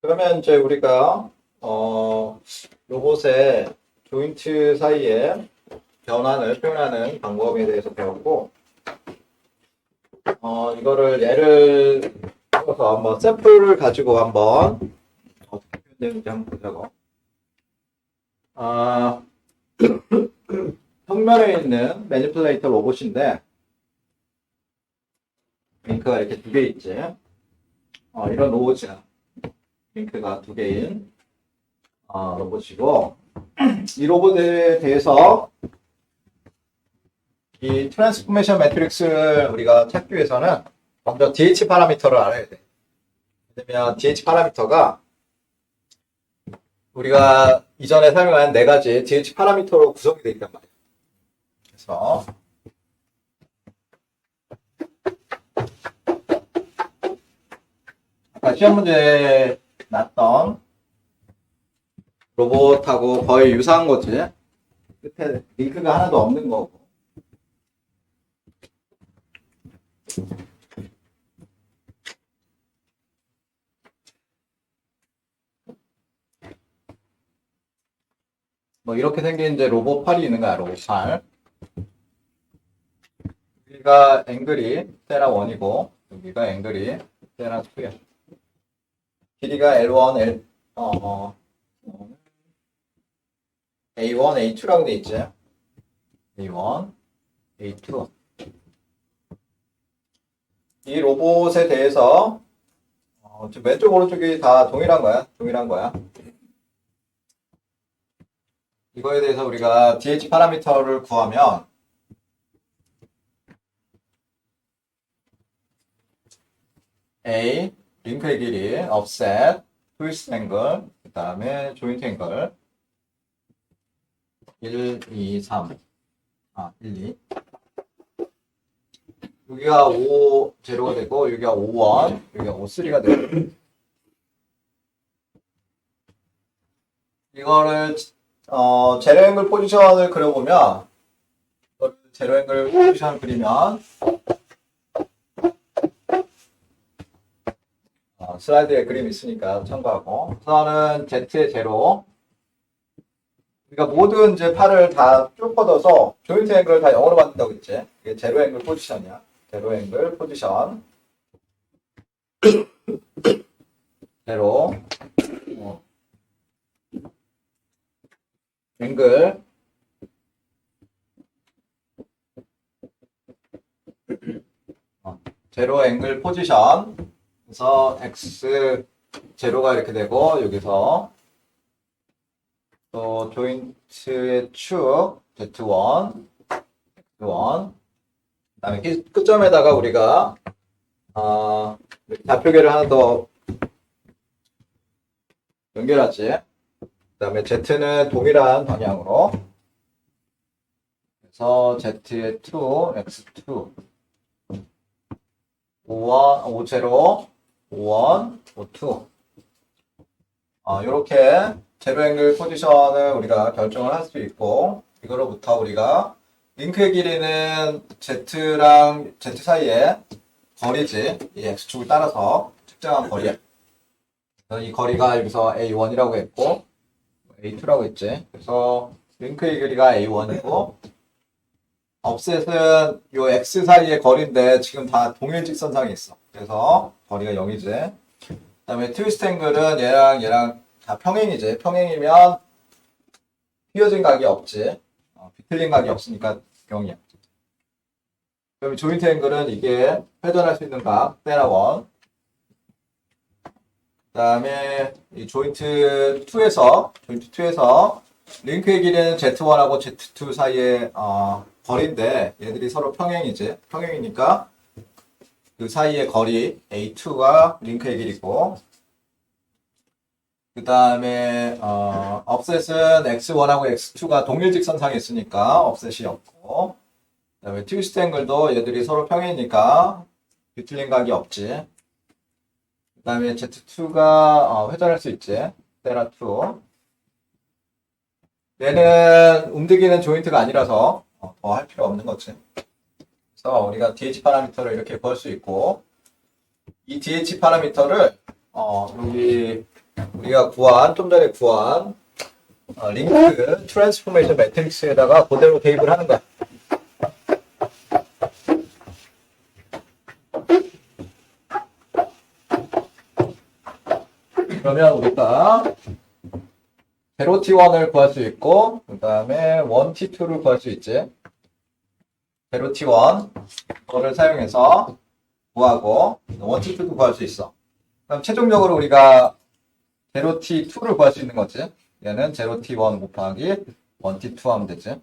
그러면 이제 우리가 로봇의 조인트 사이에 변환을 표현하는 방법에 대해서 배웠고, 이거를 예를 들어서 한번 샘플을 가지고 한번 어떻게 표현되는지 한번 보자고. 평면에 있는 매니플레이터 로봇인데 링크가 이렇게 두 개 있지. 이런 로봇이야. 링크가 두 개인 로봇이고, 이 로봇에 대해서 이 트랜스포메이션 매트릭스를 우리가 찾기 위해서는 먼저 DH 파라미터를 알아야 돼. 왜냐면 DH 파라미터가 우리가 이전에 사용한 네 가지 DH 파라미터로 구성이 되어 있단 말이야. 그래서 아까 시험 문제에 났던 로봇하고 거의 유사한 거지. 끝에 링크가 하나도 없는 거고. 뭐 이렇게 생긴 이제 로봇 팔이 있는 거야, 로봇 팔. 여기가 앵글이 세라 1이고 여기가 앵글이 세라 2야. 길이가 L1, A1, A2라고 돼 있지. A1, A2. 이 로봇에 대해서 지금 왼쪽 오른쪽이 다 동일한 거야. 동일한 거야. 이거에 대해서 우리가 DH 파라미터를 구하면 A, 링크의 길이, offset, twist angle, 그 다음에 joint angle 1, 2, 3 1, 2 여기가 5, 제로가 되고 여기가 5, 1 여기가 5, 3가 되고 이거를 제로 앵글 포지션을 그려보면 제로 앵글 포지션을 그리면 슬라이드에 그림이 있으니까 참고하고 우선은 Z의 제로 우리가 모든 이제 팔을 다 쭉 뻗어서 조인트 앵글을 다 0으로 만든다고 했지. 이게 제로 앵글 포지션이야. 제로 앵글 포지션 제로 앵글 제로 앵글 포지션 그래서 x 제로가 이렇게 되고 여기서 또 조인트의 축 Z1 X1 그다음에 끝점에다가 우리가 좌표계를 하나 더 연결하지. 그다음에 Z는 동일한 방향으로 그래서 Z의 2 X2 5, 0, 5, 5, 2 이렇게 제로 앵글 포지션을 우리가 결정을 할 수 있고 이거로부터 우리가 링크의 길이는 Z랑 Z 사이의 거리지 이 X축을 따라서 측정한 거리야. 이 거리가 여기서 A1이라고 했고 A2라고 했지. 그래서 링크의 길이가 A1이고 offset은 요 X 사이의 거리인데 지금 다 동일 직선상에 있어. 그래서 거리가 0이지. 그 다음에 트위스트 앵글은 얘랑 다 평행이지. 평행이면 휘어진 각이 없지. 비틀린 각이 없으니까 0이야. 그럼 조인트 앵글은 이게 회전할 수 있는 각, 세라 1. 그 다음에 이 조인트 2에서 링크의 길이는 Z1하고 Z2 사이의 거리인데 얘들이 서로 평행이지. 평행이니까 그 사이의 거리 A2가 링크의 길이고 그 다음에 offset은 X1하고 X2가 동일 직선상에 있으니까 offset이 없고 그 다음에 트위스트 앵글도 얘들이 서로 평행이니까 비틀린 각이 없지. 그 다음에 Z2가 회전할 수 있지. 세라 2 얘는 움직이는 조인트가 아니라서 더 할 필요 없는 거지. 그래서 우리가 DH 파라미터를 이렇게 구할 수 있고 이 DH 파라미터를 여기 우리가 좀 전에 구한 링크 트랜스포메이션 매트릭스에다가 그대로 대입을 하는 거야. 그러면 우리가 제로 T1을 구할 수 있고, 그 다음에 1T2를 구할 수 있지. 제로 T1, 그거를 사용해서 구하고, 1T2도 구할 수 있어. 그럼 최종적으로 우리가 제로 T2를 구할 수 있는 거지. 얘는 제로 T1 곱하기 1T2 하면 되지.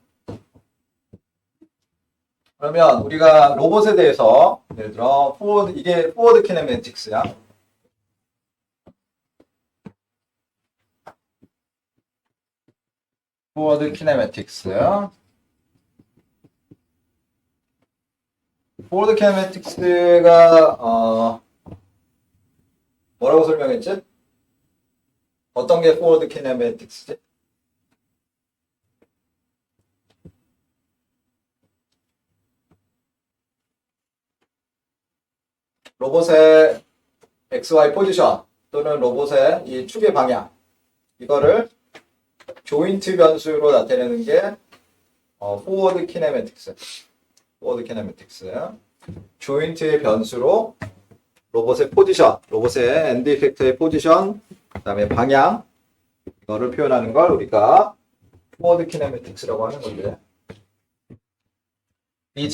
그러면 우리가 로봇에 대해서, 예를 들어, 이게 포워드 키네매틱스야. 포워드 키네매틱스. 포워드 키네매틱스가 뭐라고 설명했지? 어떤 게 포워드 키네매틱스지? 로봇의 XY 포지션 또는 로봇의 이 축의 방향, 이거를 조인트 변수로 나타내는 게 포워드 키네매틱스. 포워드 키네매틱스. 조인트의 변수로 로봇의 포지션, 로봇의 엔드 이펙터의 포지션, 그 다음에 방향, 이거를 표현하는 걸 우리가 포워드 키네매틱스라고 하는 건데, 이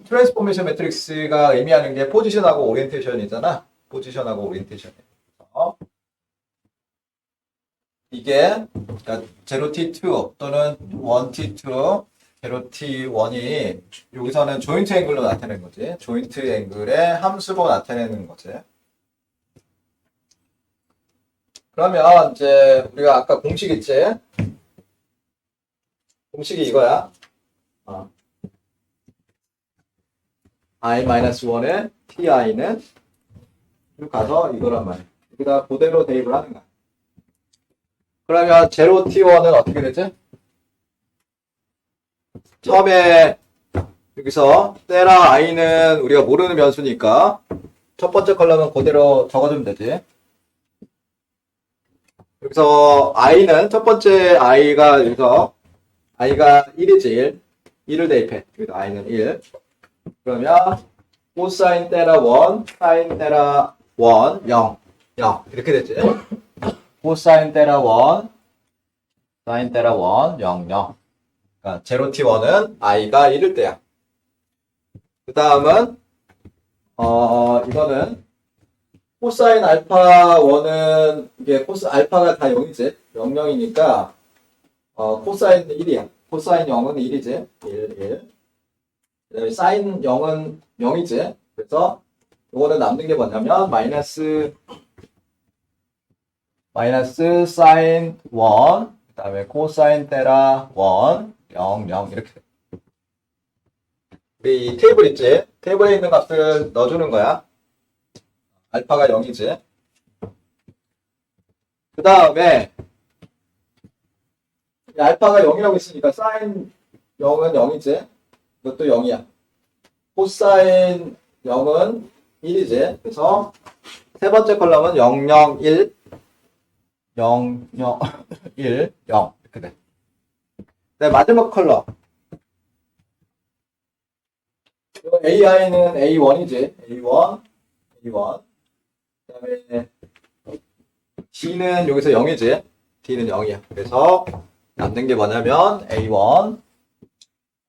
트랜스포메이션 매트릭스가 의미하는 게 포지션하고 오리엔테이션이잖아. 포지션하고 오리엔테이션. 이게 그러니까 0T2 또는 1T2, 0T1이 여기서는 조인트 앵글로 나타내는 거지. 조인트 앵글의 함수로 나타내는 거지. 그러면 이제 우리가 아까 공식 있지? 공식이 이거야. I-1의 ti는 쭉 가서 이거란 말이야. 여기다 그대로 대입을 하는 거야. 그러면 0T1은 어떻게 되지? 처음에 여기서 때라 i는 우리가 모르는 변수니까 첫 번째 컬럼은 그대로 적어주면 되지. 여기서 i는 첫 번째 i가 여기서 i가 1이지. 1을 대입해. 여기서 i는 1. 그러면 코사인 테라 1, 사인 테라 1, 0, 0 이렇게 되지. 코사인 테라 1, 사인 테라 1, 0, 0. 그러니까 0T1은 i가 1일 때야. 그 다음은 이거는 코사인 알파 1은 이게 알파가 다 0이지. 0, 0이니까 코사인 1이야. 코사인 0은 1이지. 1, 1. 그 다음에 사인 0은 0이지. 그래서 이거는 남는 게 뭐냐면 마이너스 사인 1, 그 다음에 코사인 테라 1, 0, 0 이렇게 돼. 우리 이 테이블 있지? 테이블에 있는 값을 넣어주는 거야. 알파가 0이지. 그 다음에 알파가 0이라고 있으니까 사인 0은 0이지. 이것도 0이야. 코사인 0은 1이지. 그래서 세 번째 컬럼은 0, 0, 1, 0, 0, 1, 0 이렇게 돼. 네, 마지막 컬럼. AI는 A1이지. A1. 그 다음에 D는 여기서 0이지. D는 0이야. 그래서 남는 게 뭐냐면 A1,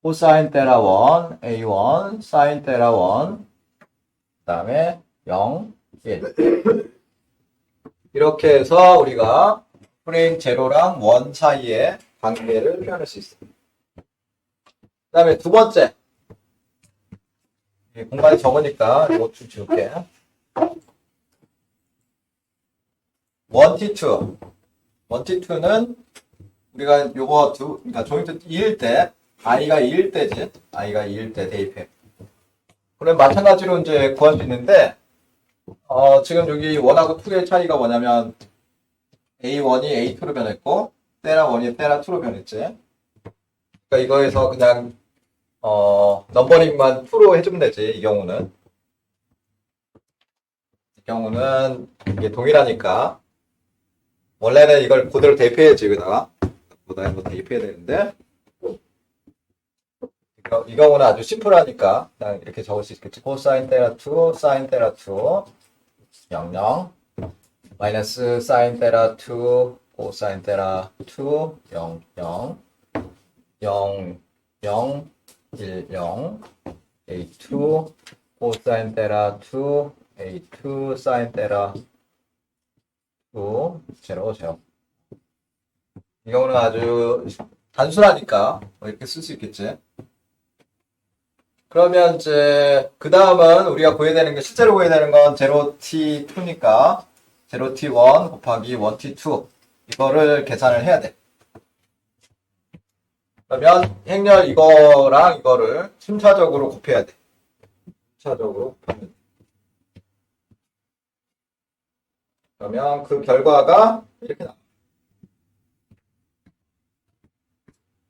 코사인 테라 1, A1, 사인 테라 1, 그 다음에 0, 1. 이렇게 해서 우리가 프레임 제로랑 1 사이의 관계를 표현할 수 있어. 그 다음에 두 번째. 공간이 적으니까 이거 좀 지울게. 1T2. 1T2는 우리가 요거 그러니까 조인트 2일 때, i가 2일 때지. i가 2일 때 대입해. 그럼 마찬가지로 이제 구할 수 있는데, 지금 여기 1하고 2의 차이가 뭐냐면, A1이 A2로 변했고, 테라 1이 테라 2로 변했지. 그러니까 이거에서 그냥, 넘버링만 2로 해주면 되지, 이 경우는. 이 경우는 이게 동일하니까. 원래는 이걸 그대로 대입해야지, 여기다가. 이거 대입해야 되는데, 이 경우는 아주 심플하니까, 그냥 이렇게 적을 수 있겠지. 코사인 테라 2, 사인 테라 2, 0, 0, 마이너스 사인 테라 2, 코사인 테라 2, 0, 0, 0, 0, 1, 0, A2, 코사인 테라 2, A2, 사인 테라 2, 0, 0. 이 경우는 아주 단순하니까 이렇게 쓸 수 있겠지. 그러면 이제 그 다음은 우리가 구해야 되는 게 실제로 구해야 되는 건 0t2니까 0t1 곱하기 1t2 이거를 계산을 해야 돼. 그러면 행렬 이거랑 이거를 순차적으로 곱해야 돼. 순차적으로 곱하면 돼. 그러면 그 결과가 이렇게 나와.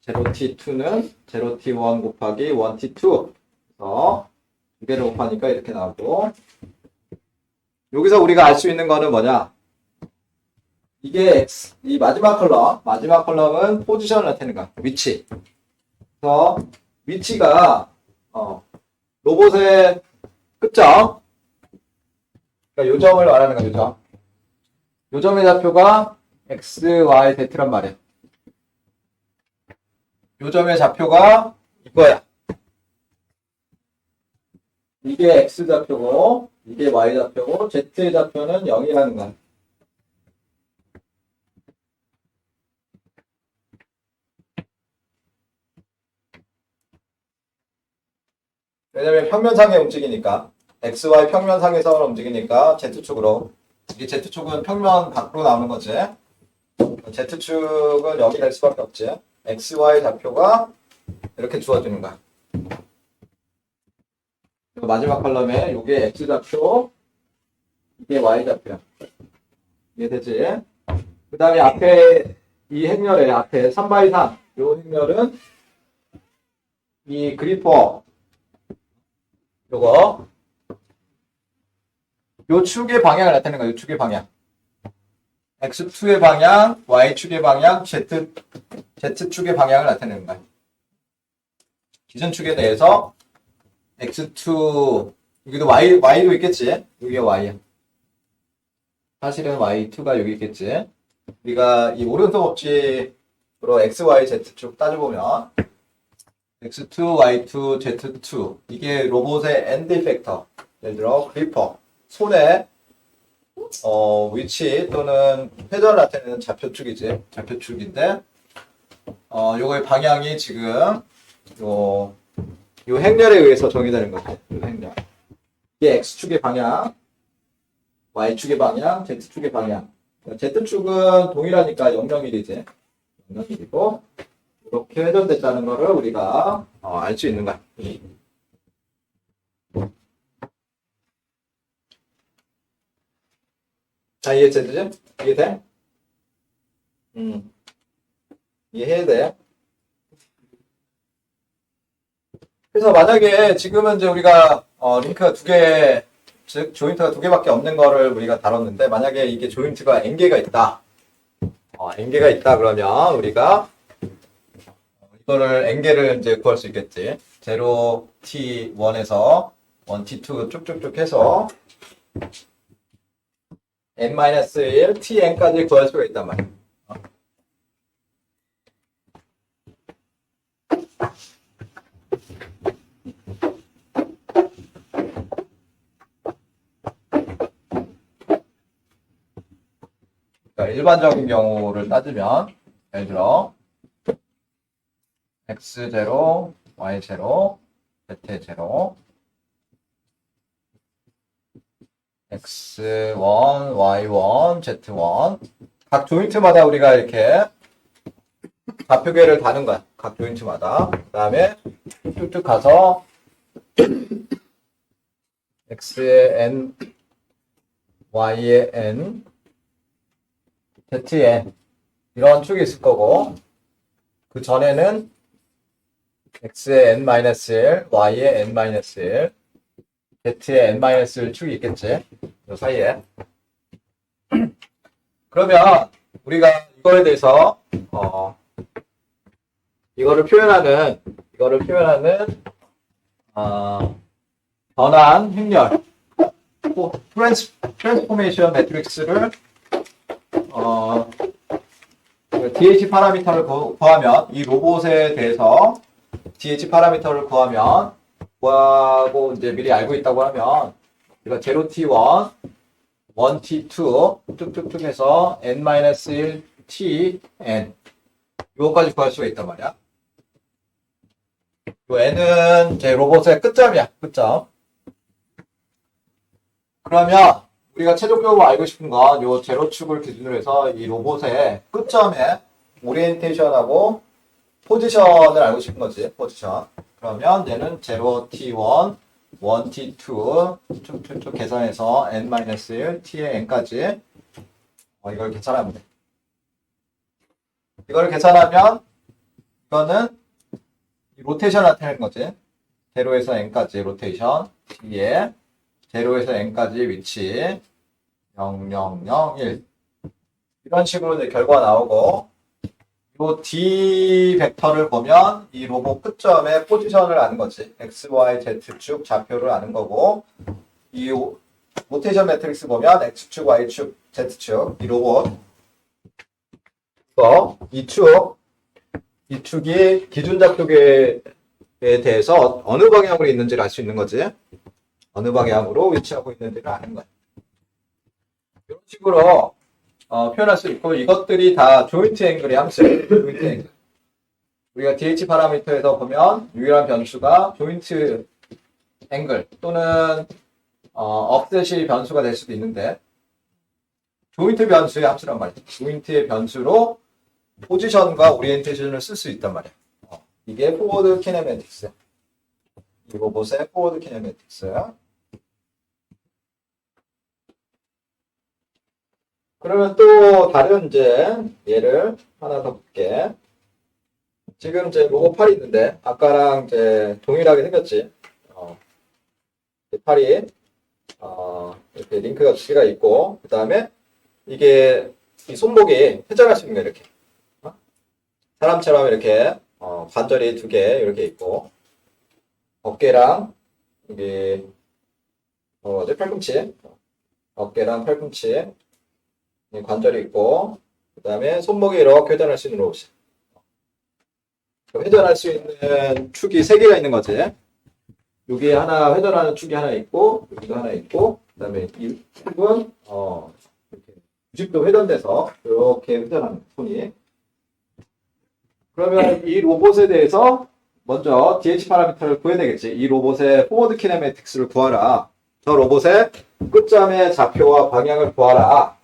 0t2는 0t1 곱하기 1t2 그래서 두 개를 곱하니까 이렇게 나오고 여기서 우리가 알 수 있는 거는 뭐냐 이게 X, 이 마지막 컬럼은 포지션을 나타내는 거야. 위치. 그래서 위치가 로봇의 끝점 그러니까 요점을 말하는 거야. 요점. 요점의 좌표가 X, Y, Z란 말이야. 요점의 좌표가 이거야. 이게 X 좌표고 이게 Y 좌표고 Z의 좌표는 0이라는 거야. 왜냐면 평면상에 움직이니까 XY 평면상에서 움직이니까 Z축으로 이 Z축은 평면 밖으로 나오는 거지. Z축은 0이 될 수밖에 없지. XY 좌표가 이렇게 주어지는 거야. 마지막 컬럼에 이게 X 좌표, 이게 Y 좌표야. 이해되지? 그 다음에 앞에 이 행렬에 앞에 3x3 이 행렬은 이 그리퍼 요거 요 축의 방향을 나타내는 거야. 요 축의 방향. X2의 방향, Y축의 방향, Z축의 방향을 나타내는 거야. 기준축에 대해서 X2 여기도 Y도 있겠지? 여기가 Y야. 사실은 Y2가 여기 있겠지? 우리가 이 오른손 법칙으로 X, Y, Z축 따져보면 X2, Y2, Z2 이게 로봇의 엔드 이펙터 예를 들어 그리퍼 손의 위치 또는 회전을 나타내는 좌표축이지 좌표축인데 요거의 방향이 지금 요 행렬에 의해서 정의되는 거죠. 요 행렬 이게 X축의 방향 Y축의 방향 Z축의 방향 Z축은 동일하니까 001이지 001이고 이렇게 회전됐다는 거를 우리가 알 수 있는 거야. 자, 이해되지? 이해돼? 이해해야 돼. 그래서 만약에 지금은 이제 우리가 링크가 두 개, 즉 조인트가 두 개밖에 없는 거를 우리가 다뤘는데 만약에 이게 조인트가 n개가 있다. n개가 있다 그러면 우리가 이거를 n개를 이제 구할 수 있겠지. 0t1에서 1t2 쭉쭉쭉 해서 n-1 tn까지 구할 수가 있단 말이야. 그러니까 일반적인 경우를 따지면 예를 들어 x0, y0, z0 x1, y1, z1 각 조인트마다 우리가 이렇게 좌표계를 다는 거야. 각 조인트마다. 그 다음에 쭉쭉 가서 x의 n, y의 n, z의 n 이런 축이 있을 거고 그 전에는 x의 n-1, y의 n-1, z의 n-1 축이 있겠지. 이 사이에. 그러면 우리가 이거에 대해서 이거를 표현하는 변환 행렬 트랜스포메이션 매트릭스를 DH 파라미터를 구하면 이 로봇에 대해서 DH 파라미터를 구하면 뭐하고 이제 미리 알고 있다고 하면 우리가 0t1 1t2 뚝뚝뚝 해서 n-1 tn 요거까지 구할 수가 있단 말이야. 요 n은 제 로봇의 끝점이야. 끝점. 그러면 우리가 최종적으로 알고 싶은 건 요 제로축을 기준으로 해서 이 로봇의 끝점의 오리엔테이션하고 포지션을 알고 싶은 거지. 포지션. 그러면 얘는 0t1 1t2 쭉쭉쭉 계산해서 n-1 t의 n까지 이걸 계산하면 돼. 이걸 계산하면 이거는 로테이션 나타내는 거지. 0에서 n까지 로테이션 t에 0에서 n까지 위치 0, 0, 0, 1 이런 식으로 이제 결과가 나오고 이 D 벡터를 보면 이 로봇 끝점의 포지션을 아는 거지. X, Y, Z축 좌표를 아는 거고 이 로테이션 매트릭스 보면 X축, Y축, Z축 이 로봇 이 축이 기준 좌표계에 대해서 어느 방향으로 있는지를 알 수 있는 거지. 어느 방향으로 위치하고 있는지를 아는 거야. 이런 식으로 표현할 수 있고 이것들이 다 조인트 앵글의 함수예요. 조인트 앵글. 우리가 DH 파라미터에서 보면 유일한 변수가 조인트 앵글 또는 offset이 변수가 될 수도 있는데 조인트 변수의 함수란 말이야. 조인트의 변수로 포지션과 오리엔테이션을 쓸 수 있단 말이야. 이게 포워드 키네매틱스. 이 로봇의 포워드 키네매틱스. 그러면 또 다른 이제 예를 하나 더 볼게. 지금 이제 로봇 팔이 있는데 아까랑 이제 동일하게 생겼지. 팔이 이렇게 링크가 두 개가 있고 그 다음에 이게 이 손목이 회전할 수 있는 거야 이렇게. 사람처럼 이렇게 관절이 두 개 이렇게 있고 어깨랑 여기 팔꿈치 어깨랑 팔꿈치 관절이 있고 그 다음에 손목이 이렇게 회전할 수 있는 로봇이 회전할 수 있는 축이 세 개가 있는 거지. 여기 하나 회전하는 축이 하나 있고 여기도 하나 있고 그 다음에 이 축은 이렇게 90도 회전돼서 이렇게 회전하는 손이. 그러면 이 로봇에 대해서 먼저 DH 파라미터를 구해야 되겠지. 이 로봇의 포워드 키네매틱스를 구하라. 저 로봇의 끝점의 좌표와 방향을 구하라.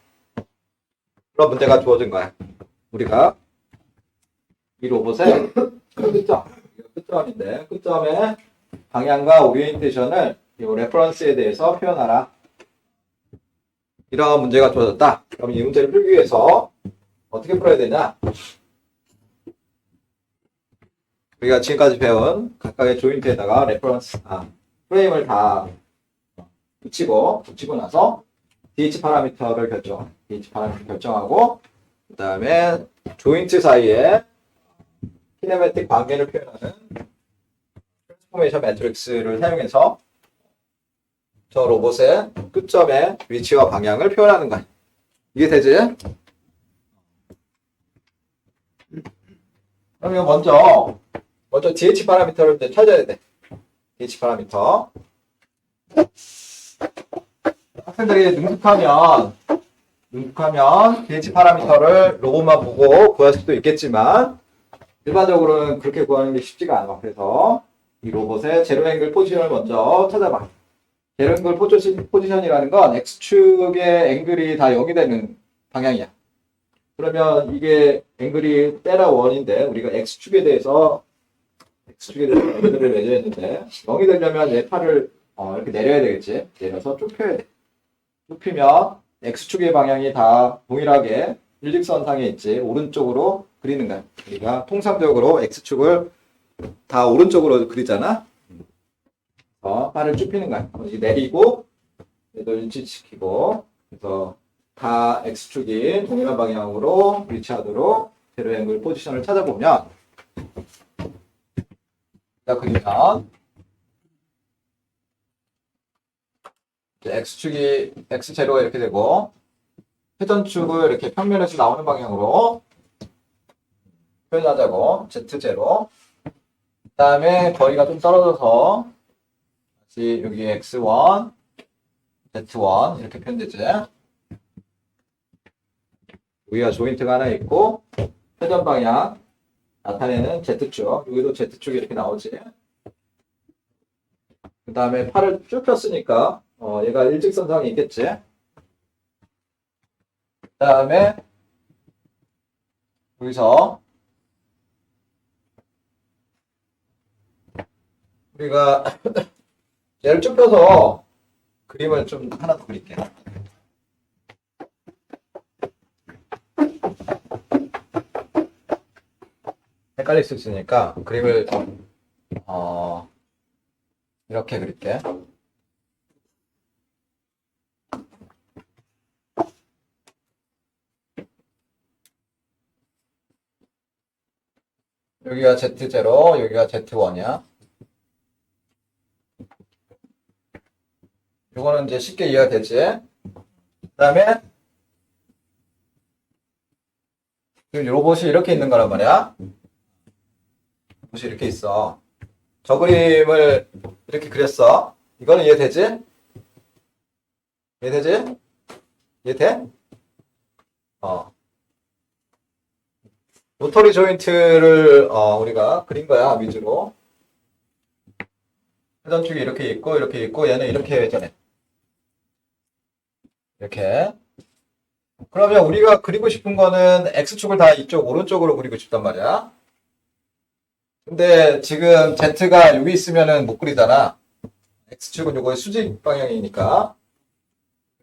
그런 문제가 주어진 거야. 우리가 이 로봇의 끝점인데 끝점의 방향과 오리엔테이션을 이 레퍼런스에 대해서 표현하라. 이런 문제가 주어졌다. 그럼 이 문제를 풀기 위해서 어떻게 풀어야 되냐? 우리가 지금까지 배운 각각의 조인트에다가 레퍼런스, 프레임을 다 붙이고 나서 DH 파라미터를 결정하고 그 다음에 조인트 사이에 키네매틱 관계를 표현하는 트랜스포메이션 매트릭스를 사용해서 저 로봇의 끝점의 위치와 방향을 표현하는 거야. 이게 되지? 그러면 먼저 DH 파라미터를 이제 찾아야 돼. DH 파라미터. 학생들이 능숙하면 DH 파라미터를 로봇만 보고 구할 수도 있겠지만 일반적으로는 그렇게 구하는 게 쉽지가 않아. 그래서 이 로봇의 제로 앵글 포지션을 먼저 찾아봐. 제로 앵글 포지션이라는 건 X축의 앵글이 다 0이 되는 방향이야. 그러면 이게 앵글이 테라 1인데 우리가 X축에 대해서 앵글을 내줘야 했는데 0이 되려면 얘 팔을 이렇게 내려야 되겠지. 내려서 좁혀야 돼. 좁히면 X축의 방향이 다 동일하게 일직선상에 있지. 오른쪽으로 그리는 거야. 우리가 통상적으로 X축을 다 오른쪽으로 그리잖아. 팔을 좁히는 거야. 이제 내리고 얘도 일치시키고 그래서 다 X축이 동일한 방향으로 위치하도록 제로 앵글 포지션을 찾아보면 그리면 X축이 X0가 이렇게 되고 회전축을 이렇게 평면에서 나오는 방향으로 표현하자고 Z0 그 다음에 거리가 좀 떨어져서 다시 여기 X1 Z1 이렇게 표현되지. 여기가 조인트가 하나 있고 회전 방향 나타내는 Z축 여기도 Z축이 이렇게 나오지. 그 다음에 팔을 쭉 폈으니까 얘가 일직선상이 있겠지. 그 다음에 여기서 우리가 얘를 쭉 펴서 그림을 좀 하나 더 그릴게. 헷갈릴 수 있으니까 그림을 이렇게 그릴게. 여기가 Z0, 여기가 Z1이야. 이거는 이제 쉽게 이해가 되지. 그 다음에 지금 로봇이 이렇게 있는 거란 말이야. 로봇이 이렇게 있어. 저 그림을 이렇게 그렸어. 이거는 이해되지? 이해되지? 이해돼? 로터리 조인트를 우리가 그린 거야 위주로. 회전축이 이렇게 있고 얘는 이렇게 회전해. 이렇게. 그러면 우리가 그리고 싶은 거는 X축을 다 이쪽 오른쪽으로 그리고 싶단 말이야. 근데 지금 Z가 여기 있으면은 못 그리잖아. X축은 요거 수직 방향이니까.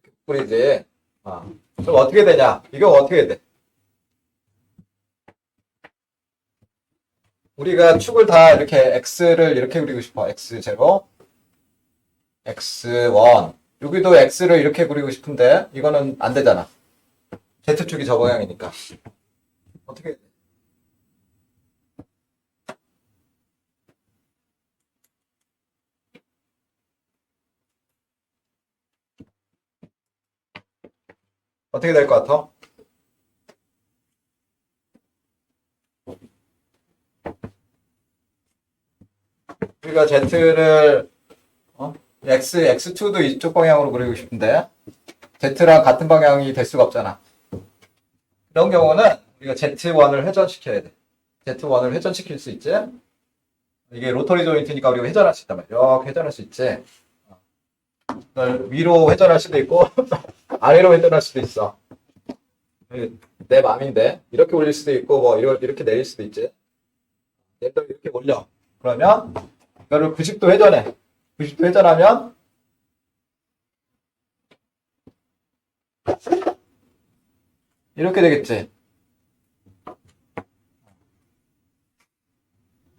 못 그리지. 그럼 어떻게 되냐? 이거 어떻게 돼? 우리가 축을 다 이렇게 X를 이렇게 그리고 싶어. X0, X1. 여기도 X를 이렇게 그리고 싶은데 이거는 안 되잖아. Z축이 저 방향이니까. 어떻게 돼? 어떻게 될 것 같아? 우리가 Z를 X2도 이쪽 방향으로 그리고 싶은데 Z랑 같은 방향이 될 수가 없잖아. 그런 경우는 우리가 Z1을 회전시켜야 돼. Z1을 회전시킬 수 있지? 이게 로터리 조인트니까 우리가 회전할 수 있단 말이야. 이렇게 회전할 수 있지? 이걸 위로 회전할 수도 있고 아래로 회전할 수도 있어. 내 맘인데 이렇게 올릴 수도 있고 뭐 이렇게 내릴 수도 있지. 얘도 이렇게 올려. 그러면 이거를 90도 회전해. 90도 회전하면 이렇게 되겠지.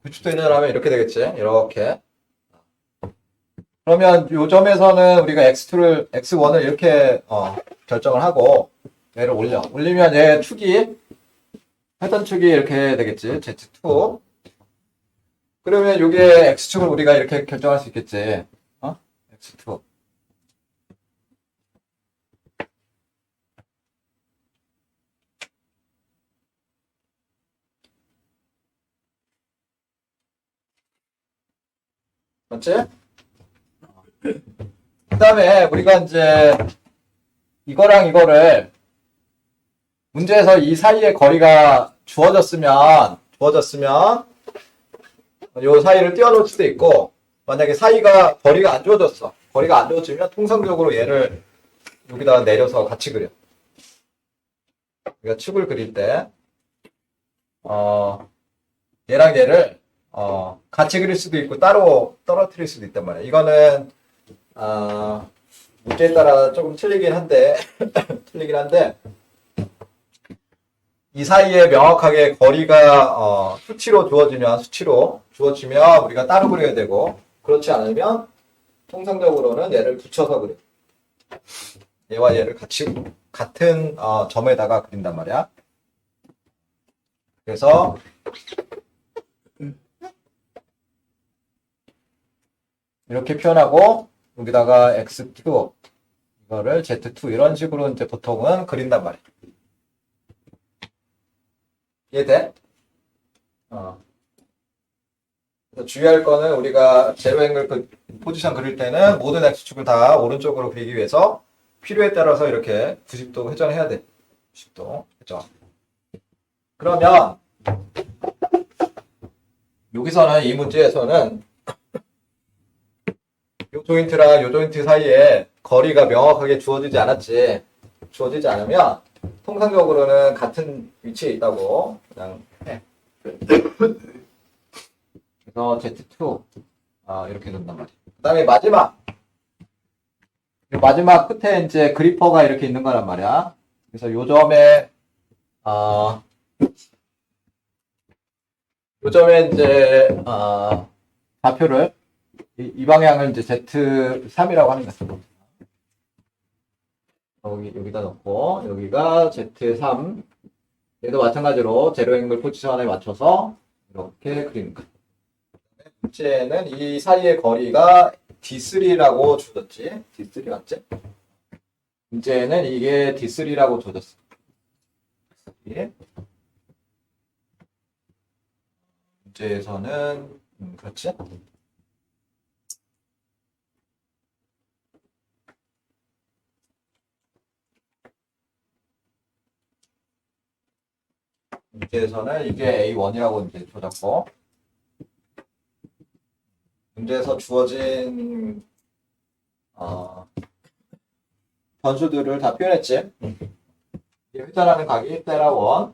90도 회전하면 이렇게 되겠지. 이렇게. 그러면 요 점에서는 우리가 X1을 이렇게 결정을 하고 얘를 올려. 올리면 얘 축이 회전축이 이렇게 되겠지. Z2. 그러면 요게 X축을 우리가 이렇게 결정할 수 있겠지. X2. 맞지? 그 다음에 우리가 이제 이거랑 이거를 문제에서 이 사이에 거리가 주어졌으면 요 사이를 띄워놓을 수도 있고 만약에 사이가 거리가 안 주어졌어. 거리가 안 주어지면 통상적으로 얘를 여기다가 내려서 같이 그려. 우리가 축을 그릴 때 얘랑 얘를 같이 그릴 수도 있고 따로 떨어뜨릴 수도 있단 말이야. 이거는 문제에 따라 조금 틀리긴 한데 이 사이에 명확하게 거리가 수치로 주어지면 우리가 따로 그려야 되고 그렇지 않으면 통상적으로는 얘를 붙여서 그려. 얘와 얘를 같이 같은 점에다가 그린단 말이야. 그래서 이렇게 표현하고 여기다가 x2 이거를 z2 이런 식으로 이제 보통은 그린단 말이야. 이해돼? 그래서 주의할 거는 우리가 제로 앵글 포지션 그릴 때는 모든 x축을 다 오른쪽으로 그리기 위해서 필요에 따라서 이렇게 90도 회전해야 돼. 90도 회전. 그러면 여기서는 이 문제에서는 요 조인트랑 요 조인트 사이에 거리가 명확하게 주어지지 않았지. 주어지지 않으면 통상적으로는 같은 위치에 있다고 그냥 해. 그래서 Z2 이렇게 된단 말이야. 그 다음에 마지막 끝에 이제 그리퍼가 이렇게 있는 거란 말이야. 그래서 요 점에 이제 좌표를 이 방향을 이제 Z3이라고 하는 거야. 여기다 넣고 여기가 Z3 얘도 마찬가지로 제로 앵글 포지션에 맞춰서 이렇게 그리는 거야. 문제는 이 사이의 거리가 D3라고 주어졌지. D3 맞지? 문제는 이게 D3라고 주어졌어. 문제에서는 그렇지? 문제에서는 이게 A1이라고 이제 줘졌고 문제에서 주어진 변수들을 다 표현했지. 회전하는 각이 테라 1,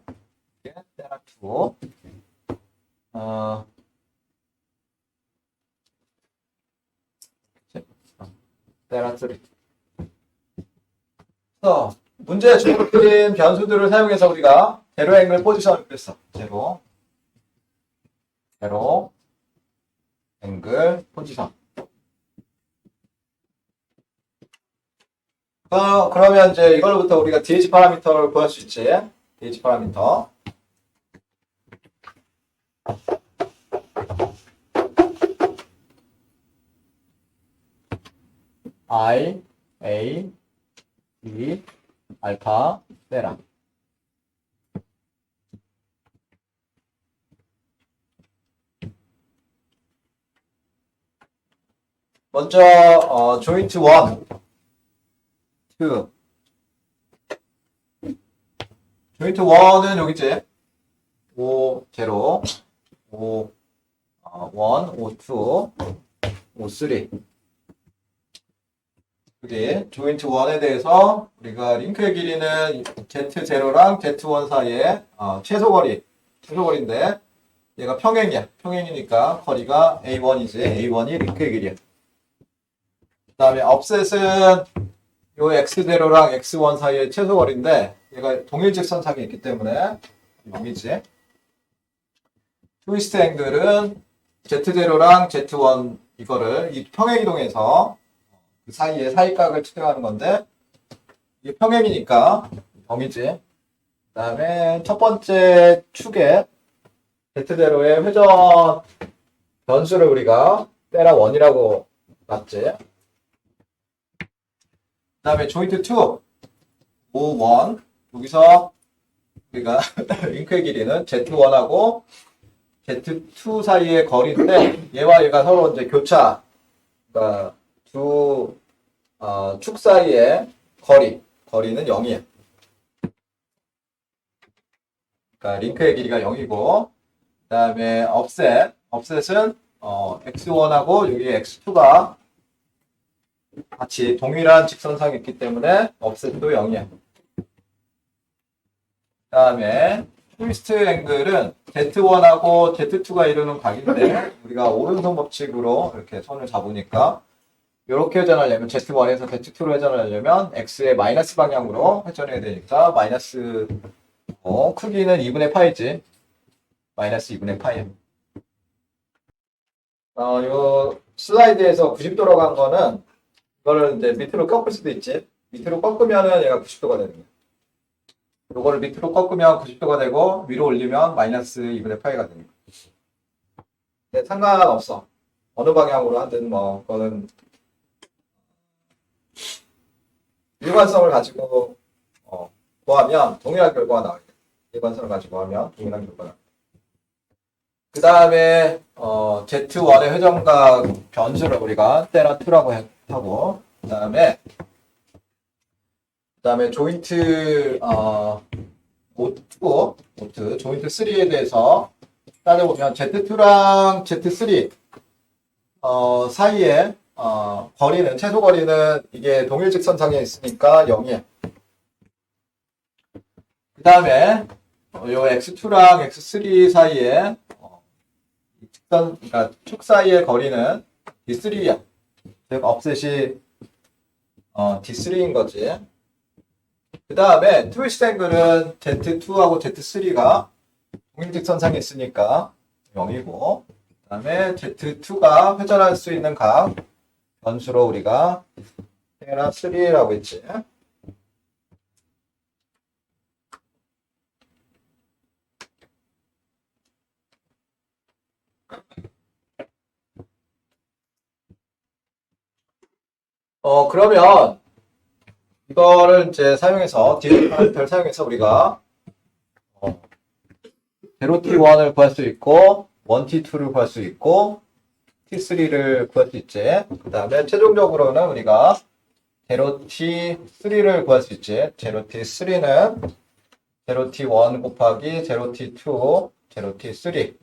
테라 2, 테라 3. 그래서 문제에 주어진 변수들을 사용해서 우리가 제로 앵글 포지션을 그렸어. 제로 앵글 포지션. 그러면 이제 이걸로부터 우리가 DH 파라미터를 구할 수 있지. DH 파라미터. I, A, B, 알파, 세라. 먼저 조인트 1, 2. 조인트 1은 여기지. 5, 0, 5, 1, 5, 2, 5, 3. 여기 조인트 1에 대해서 우리가 링크의 길이는 Z0랑 Z1 사이에 최소거리인데 얘가 평행이야. 평행이니까 거리가 A1이지. A1이 링크의 길이야. 그 다음에 업셋은 요 X0랑 X1 사이의 최소거리인데 얘가 동일 직선상에 있기 때문에 0이지. 트위스트 앵글은 Z0랑 Z1 이거를 이 평행이동에서 그 사이에 사이각을 측정하는 건데 이게 평행이니까 0이지. 그 다음에 첫 번째 축에 Z0의 회전 변수를 우리가 테라 1이라고 놨지. 그 다음에 조인트 2, 5, 1. 여기서 우리가 링크의 길이는 Z1하고 Z2 사이의 거리인데 얘와 얘가 서로 이제 교차, 그러니까 두 축 사이의 거리는 0이야. 그러니까 링크의 길이가 0이고, 그 다음에 업셋은 x1하고 여기 x2가 같이 동일한 직선상에 있기 때문에 업셋도 0이야. 그 다음에 트위스트 앵글은 Z1하고 Z2가 이루는 각인데 우리가 오른손 법칙으로 이렇게 손을 잡으니까 이렇게 회전하려면 Z1에서 Z2로 회전하려면 X의 마이너스 방향으로 회전해야 되니까 마이너스 크기는 2분의 파이지. 마이너스 2분의 파이. 요 슬라이드에서 90도로 간 거는 이거를 이제 밑으로 꺾을 수도 있지. 밑으로 꺾으면은 얘가 90도가 되는 거야. 요거를 밑으로 꺾으면 90도가 되고 위로 올리면 마이너스 2분의 파이가 되는 거야. 근데 상관없어. 어느 방향으로 하든 뭐 그거는 일관성을 가지고 구하면 동일한 결과가 나와요. 일관성을 가지고 하면 동일한 결과가 나와요. 그 다음에 Z1의 회전각 변수를 우리가 테라2라고 하고 그 다음에 조인트 오트 조인트 3에 대해서 따져보면 Z2랑 Z3 사이에 거리는 최소 거리는 이게 동일직선상에 있으니까 0이에요. 그 다음에 요 X2랑 X3 사이에 그러니까 축 사이의 거리는 D3야. 즉 offset이 D3인 거지. 그 다음에 트위스트 앵글은 Z2하고 Z3가 동일직선상에 있으니까 0이고 그 다음에 Z2가 회전할 수 있는 각 변수로 우리가 테라 3라고 했지. 그러면 이거를 이제 사용해서 디렉터를 사용해서 우리가 제로 T1을 구할 수 있고 1T2를 구할 수 있고 T3를 구할 수 있지. 그 다음에 최종적으로는 우리가 제로 T3를 구할 수 있지. 제로 T3는 제로 T1 곱하기 제로 T2 제로 T3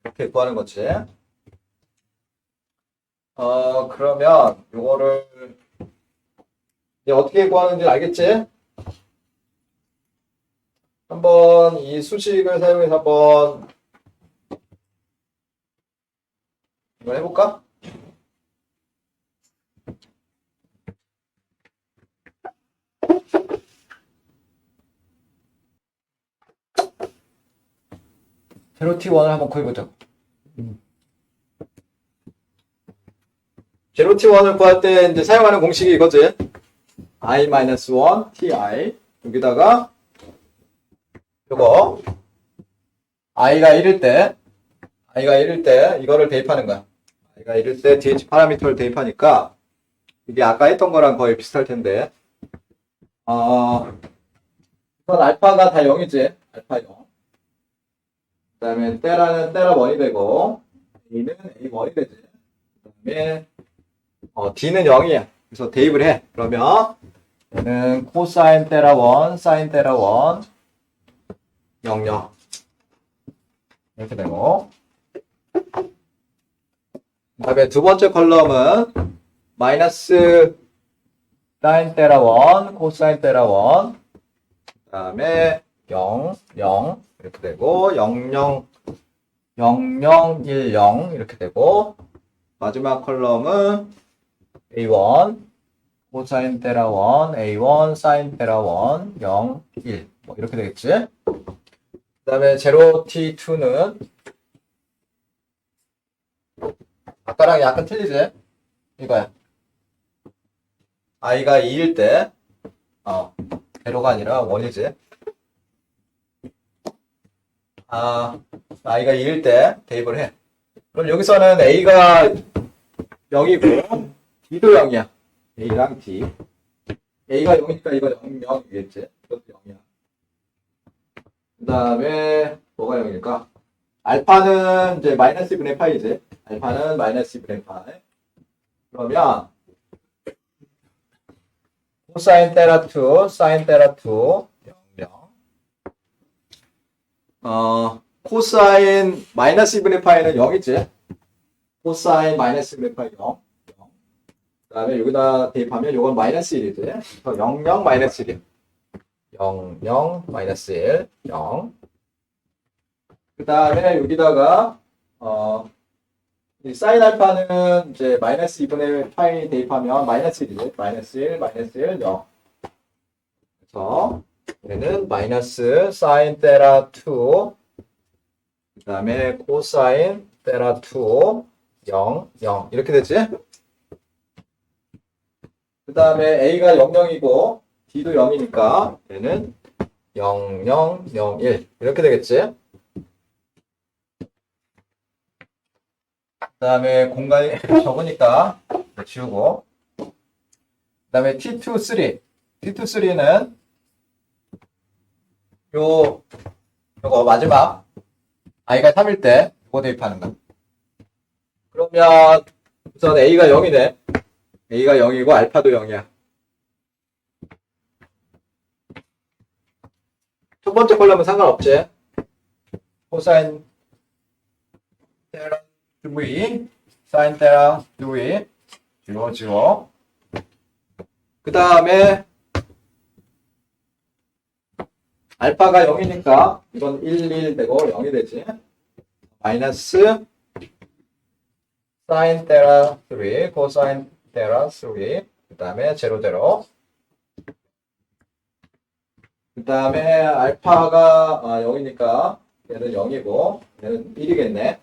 이렇게 구하는 거지. 그러면 요거를 이제 어떻게 구하는지 알겠지? 한번 이 수식을 사용해서 한번 이걸 해볼까? 제로 T1을 한번 구해보자. 제로 T1을 구할 때 이제 사용하는 공식이 이거지. I-1 Ti 여기다가 요거 i가 1일 때 이거를 대입하는 거야. i가 1일 때 DH 파라미터를 대입하니까 이게 아까 했던 거랑 거의 비슷할 텐데 이건 알파가 다 0이지. 알파 0. 그 다음에 테라는 테라 1이 되고 A는 A1이 되지. 그 다음에 D는 0이야. 그래서 대입을 해. 그러면 얘는 코사인 테라 1, 사인 테라 1, 0, 0 이렇게 되고 그 다음에 두 번째 컬럼은 마이너스 사인 테라 1, 코사인 테라 1 그 다음에 0, 0 이렇게 되고 0, 0, 0, 0, 1, 0 이렇게 되고 마지막 컬럼은 A1 코사인 테라 1, A1 사인 테라 1, 0, 1 뭐 이렇게 되겠지. 그 다음에 제로 T2는 아까랑 약간 틀리지? 이거야. i가 2일 때 제로가 아니라 1이지. i가 2일 때 대입을 해. 그럼 여기서는 a가 0이고 d도 0이야. a랑 d. a가 0이니까 이거 0, 0이겠지. 이것도 0이야. 그 다음에 뭐가 0일까? 알파는 이제 마이너스 2분의 파이지. 알파는 마이너스 2분의 파이. 그러면 코사인 테라 2, 사인 테라 2, 0, 0. 코사인 마이너스 2분의 파이는 0이지. 코사인 마이너스 2분의 파이 0. 그 다음에 여기다 대입하면 이건 마이너스 1이지. 그래서 0, 0, 마이너스 1이야. 0, 0, 마이너스 1, 0. 그 다음에 여기다가, 이 사인 알파는 이제 마이너스 2분의 파이 대입하면 마이너스 1이지. 마이너스 1, 마이너스 1, 0. 그래서 얘는 마이너스 사인 테라 2, 그 다음에 코사인 테라 2, 0, 0. 이렇게 되지? 그 다음에 A가 00이고 D도 0이니까 얘는 0, 0, 0, 1 이렇게 되겠지. 그 다음에 공간이 적으니까 지우고 그 다음에 T2, 3 T2, 3는 요거 마지막 i가 3일 때 이거 대입하는 거. 그러면 우선 a가 0이네. a가 0이고 알파도 0이야. 첫 번째 컬럼은 상관없지. 코사인 테라 2v 사인 테라 2v 지워. 그 다음에 알파가 0이니까 이건 1, 1 되고 0이 되지. 마이너스 사인 테라 3, 코사인 테라 3, 그 다음에 0, 0. 그 다음에 알파가 0이니까 얘는 0이고 얘는 1이겠네.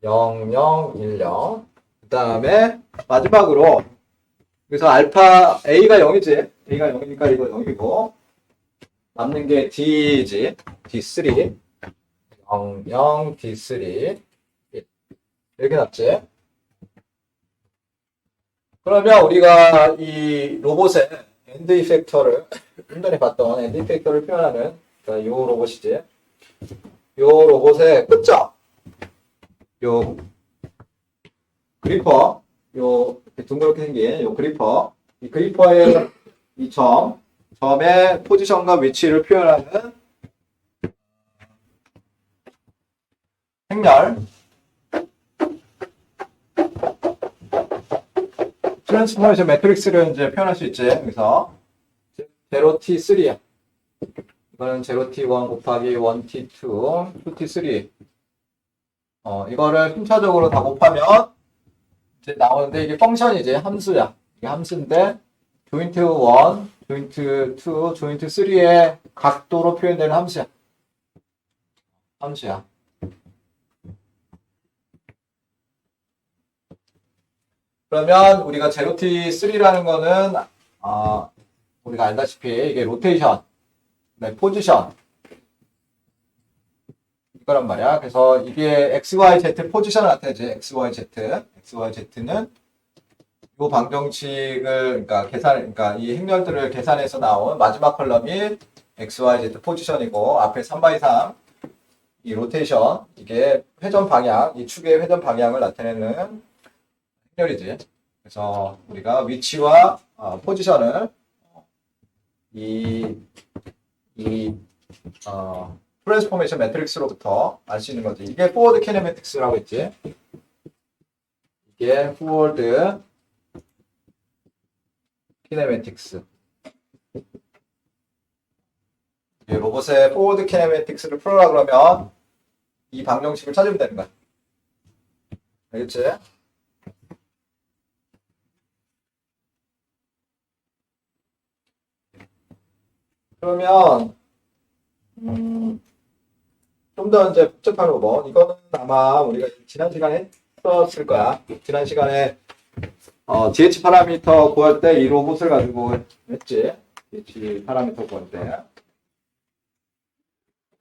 0, 0, 1, 0. 그 다음에 마지막으로 그래서 알파 A가 0이지. A가 0이니까 이거 0이고 남는 게 D지. D3 0, 0, D3 1 이렇게 났지. 그러면 우리가 이 로봇의 엔드 이펙터를 좀 전에 봤던 엔드 이펙터를 표현하는 그러니까 이 로봇이지. 이 로봇의 끝점 요 그리퍼 요 둥그렇게 생긴 요 그리퍼 이 그리퍼의 이 점의 포지션과 위치를 표현하는 행렬 트랜스포메이션 매트릭스를 이제 표현할 수 있지. 그래서 0t3야. 이거는 0t1 곱하기 1t2, 2t3. 이거를 순차적으로 다 곱하면 이제 나오는데 이게 펑션이지. 함수야. 이게 함수인데 조인트 1, 조인트 2, 조인트 3의 각도로 표현되는 함수야. 함수야. 그러면 우리가 0t3라는 거는 우리가 알다시피 이게 로테이션, 포지션 이거란 말이야. 그래서 이게 XYZ 포지션을 나타내지. XYZ는 이 방정식을 그러니까 이 행렬들을 계산해서 나온 마지막 컬럼이 XYZ 포지션이고 앞에 3x3 이 로테이션 이게 회전 방향, 이 축의 회전 방향을 나타내는 행렬이지. 그래서 우리가 위치와 포지션을 트랜스포메이션 매트릭스로부터 알 수 있는 거지. 이게 포워드 키네매틱스라고 했지. 이게 포워드 키네매틱스. 이 로봇의 포워드 키네매틱스를 풀어라 그러면 이 방정식을 찾으면 되는 거야. 알겠지? 그러면 좀 더 이제 복잡한 로봇. 이거는 아마 우리가 지난 시간에 했었을 거야. 지난 시간에 DH 파라미터 구할 때 이 로봇을 가지고 했지. DH 파라미터 구할 때.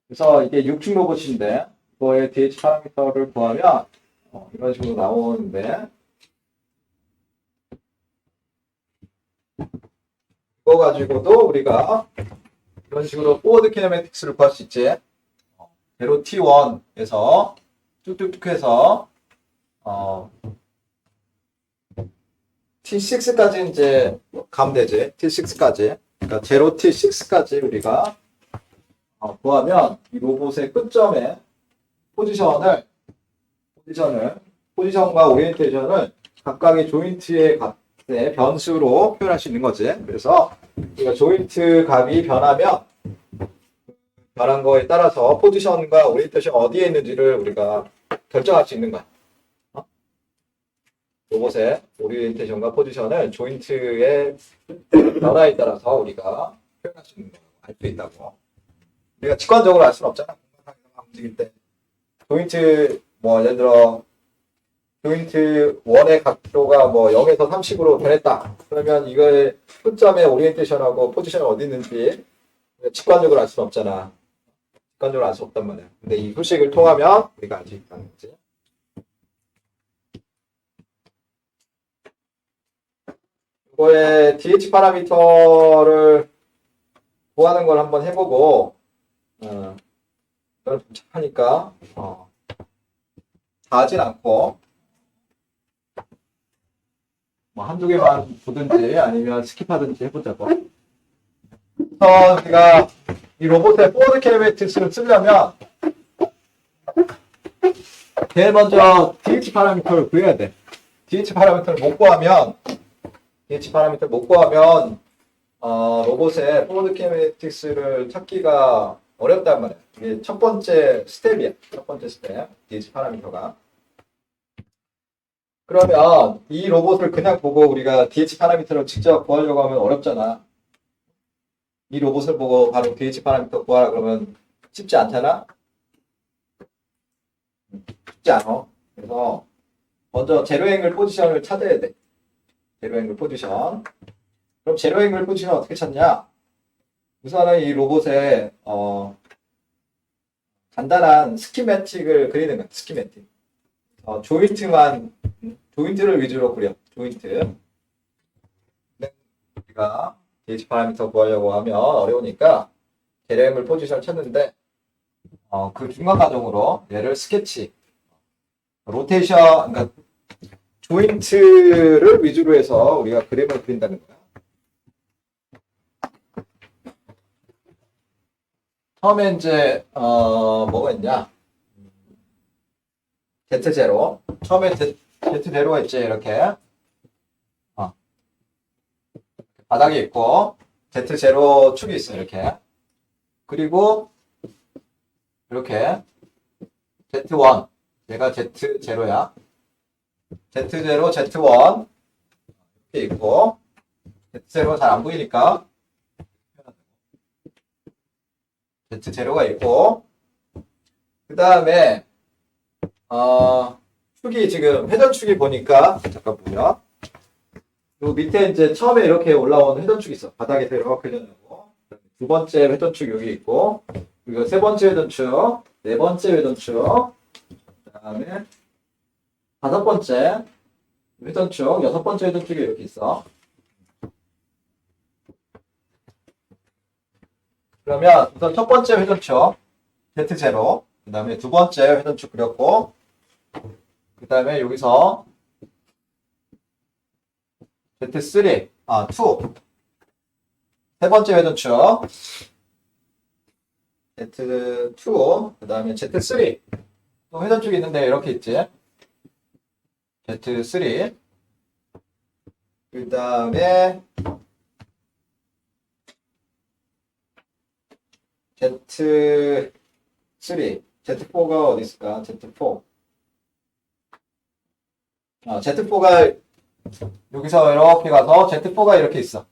그래서 이게 6축 로봇인데 이거의 DH 파라미터를 구하면 이런 식으로 나오는데 이거 가지고도 우리가 이런 식으로 포워드 키네매틱스를 구할 수 있지. 0t1에서 뚝뚝뚝 해서 t6까지 이제 가면 되지. t6까지. 그러니까 0t6까지 우리가 구하면 이 로봇의 끝점의 포지션과 오리엔테이션을 각각의 조인트의 값의 변수로 표현할 수 있는 거지. 그래서 우리가 조인트 값이 변한 거에 따라서 포지션과 오리엔테이션 어디에 있는지를 우리가 결정할 수 있는 거야. 로봇의 오리엔테이션과 포지션을 조인트의 변화에 따라서 우리가 표현할 수 있는 거고, 알 수 있다고. 우리가 직관적으로 알 수는 없잖아. 공간상에서 움직일 때. 조인트, 예를 들어, 조인트 1의 각도가 뭐 0에서 30으로 변했다. 그러면 이거의 초점의 오리엔테이션하고 포지션이 어디 있는지 직관적으로 알 수는 없잖아. 직관적으로 알 수 없단 말이야. 근데 이 후식을 통하면 우리가 알 수 있다는 거지. 이거의 DH 파라미터를 구하는 걸 한번 해보고, 이걸 복잡하니까, 다 하진 않고, 뭐 한두 개만 보든지 아니면 스킵하든지 해보자고. 우리가 이 로봇의 포워드 킬로미터를 쓰려면, 제일 먼저 DH 파라미터를 구해야 돼. DH 파라미터를 못 구하면, 로봇의 포워드 키네틱스를 찾기가 어렵단 말이야. 이게 첫 번째 스텝이야. 첫 번째 스텝. DH 파라미터가. 그러면 이 로봇을 그냥 보고 우리가 DH 파라미터를 직접 구하려고 하면 어렵잖아. 이 로봇을 보고 바로 DH 파라미터 구하라 그러면 쉽지 않잖아? 쉽지 않아. 그래서 먼저 제로 앵글 포지션을 찾아야 돼. 제로 앵글 포지션. 그럼 제로 앵글 포지션 어떻게 찾냐? 우선은 이 로봇의 간단한 스키매틱을 그리는 거야. 스키매틱. 조인트를 위주로 그려. 조인트. 우리가 DH 파라미터 구하려고 하면 어려우니까 제로 앵글 포지션을 찾는데 그 중간 과정으로 얘를 스케치, 로테이션, 그러니까 조인트를 위주로 해서 우리가 그림을 그린다는 거야. 처음에 이제 뭐가 있냐? Z0. 처음에 Z0가 있지 이렇게 바닥에 있고 Z0 축이 있어 이렇게. 그리고 이렇게 Z1 얘가 Z0야. Z0, Z1 이렇게 있고 Z0가 잘 안 보이니까 Z0가 있고 그 다음에 축이 지금 회전축이 보니까 잠깐 보면 요 밑에 이제 처음에 이렇게 올라온 회전축이 있어. 바닥에서 이렇게 회전하고 두 번째 회전축 여기 있고 그리고 세 번째 회전축, 네 번째 회전축 그 다음에 다섯 번째 회전축, 여섯 번째 회전축이 이렇게 있어. 그러면 우선 첫 번째 회전축 Z0, 그 다음에 두 번째 회전축 그렸고, 그 다음에 여기서 Z3, 2, 세 번째 회전축 Z2, 그 다음에 Z3, 또 회전축이 있는데 이렇게 있지. Z3, 그 다음에 Z3, Z4가 어디 있을까? Z4. Z4가 여기서 이렇게 가서 Z4가 이렇게 있어.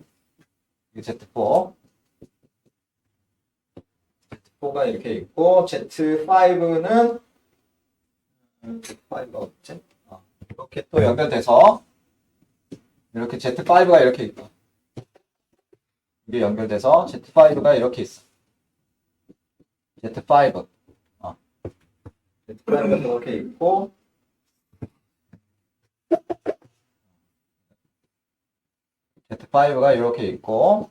이게 Z4. Z4가 이렇게 있고, Z5는, Z5가 어딨지? 이렇게 또 연결돼서, 이렇게 Z5가 이렇게 있고, 이게 연결돼서 Z5가 이렇게 있어. Z5. Z5가 이렇게 있고, Z5가 이렇게 있고,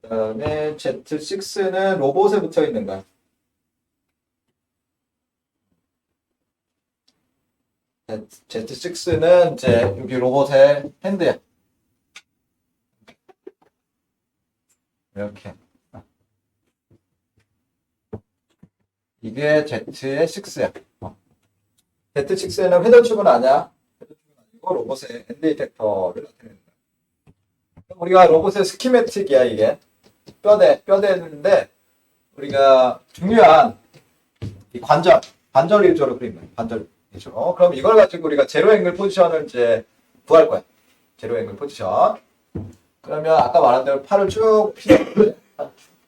그 다음에 Z6는 로봇에 붙어 있는 거야. Z6는 이제 여기 로봇의 핸드야. 이렇게. 이게 Z의 6야. Z6에는 회전축은 아니야. 회전축은 아니고 로봇의 핸드 이펙터를 나타낸다. 우리가 로봇의 스키매틱이야, 이게. 뼈대인데, 우리가 중요한 이 관절 위주로 그린 거야. 관절 위주로. 그럼 이걸 가지고 우리가 제로 앵글 포지션을 이제 구할 거야. 제로 앵글 포지션. 그러면 아까 말한 대로 팔을 쭉